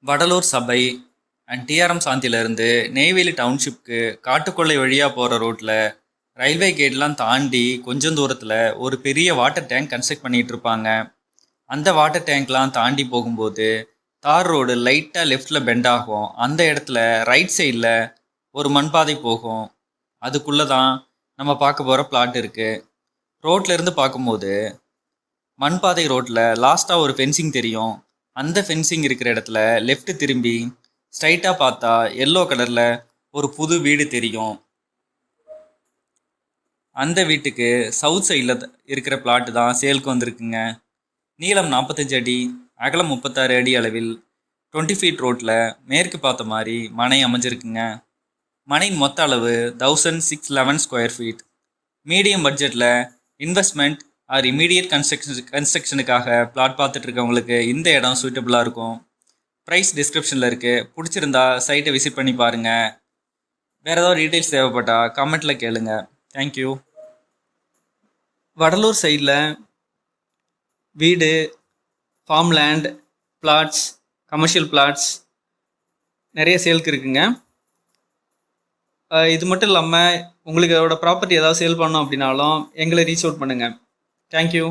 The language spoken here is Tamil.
வடலூர் சபை அண்ட் டிஆர்எம் சாந்தியிலேருந்து நெய்வேலி டவுன்ஷிப்க்கு காட்டுக்கொள்ளை வழியாக போகிற ரோட்டில் ரயில்வே கேட்லாம் தாண்டி கொஞ்சம் தூரத்தில் ஒரு பெரிய வாட்டர் டேங்க் கன்ஸ்ட்ரக்ட் பண்ணிகிட்டு இருப்பாங்க. அந்த வாட்டர் டேங்க்லாம் தாண்டி போகும்போது தார் ரோடு லைட்டாக லெஃப்டில் பெண்ட் ஆகும். அந்த இடத்துல ரைட் சைடில் ஒரு மண்பாதை போகும். அதுக்குள்ளே தான் நம்ம பார்க்க போகிற பிளாட் இருக்குது. ரோட்லேருந்து பார்க்கும்போது மண்பாதை ரோட்டில் லாஸ்ட்டாக ஒரு ஃபென்சிங் தெரியும். அந்த ஃபென்சிங் இருக்கிற இடத்துல லெஃப்ட் திரும்பி ஸ்ட்ரைட்டாக பார்த்தா எல்லோ கலரில் ஒரு புது வீடு தெரியும். அந்த வீட்டுக்கு சவுத் சைடில் இருக்கிற பிளாட்டு தான் சேலுக்கு வந்திருக்குங்க. நீளம் 45 அடி, அகலம் 36 அடி அளவில் 20 ஃபீட் ரோட்டில் மேற்கு பார்த்த மாதிரி மனை அமைஞ்சிருக்குங்க. மனையின் மொத்த அளவு 1611 ஸ்கொயர் ஃபீட். மீடியம் பட்ஜெட்டில் இன்வெஸ்ட்மெண்ட் ஆர் இமீடியட் கன்ஸ்ட்ரக்ஷனுக்காக பிளாட் பார்த்துட்டு இருக்கவங்களுக்கு இந்த இடம் சூட்டபுளாக இருக்கும். ப்ரைஸ் டிஸ்கிரிப்ஷனில் இருக்குது. பிடிச்சிருந்தா சைட்டை விசிட் பண்ணி பாருங்கள். வேறு ஏதாவது டீட்டெயில்ஸ் தேவைப்பட்டால் கமெண்ட்டில் கேளுங்க. தேங்க்யூ. வடலூர் சைடில் வீடு, farm land, plots, commercial plots நிறைய சேலுக்கு இருக்குங்க. இது மட்டும் இல்லாமல் உங்களுக்கு அதோட ப்ராப்பர்ட்டி ஏதாவது சேல் பண்ணணும் அப்படின்னாலும் எங்களை ரீச் அவுட் பண்ணுங்கள். தேங்க்யூ.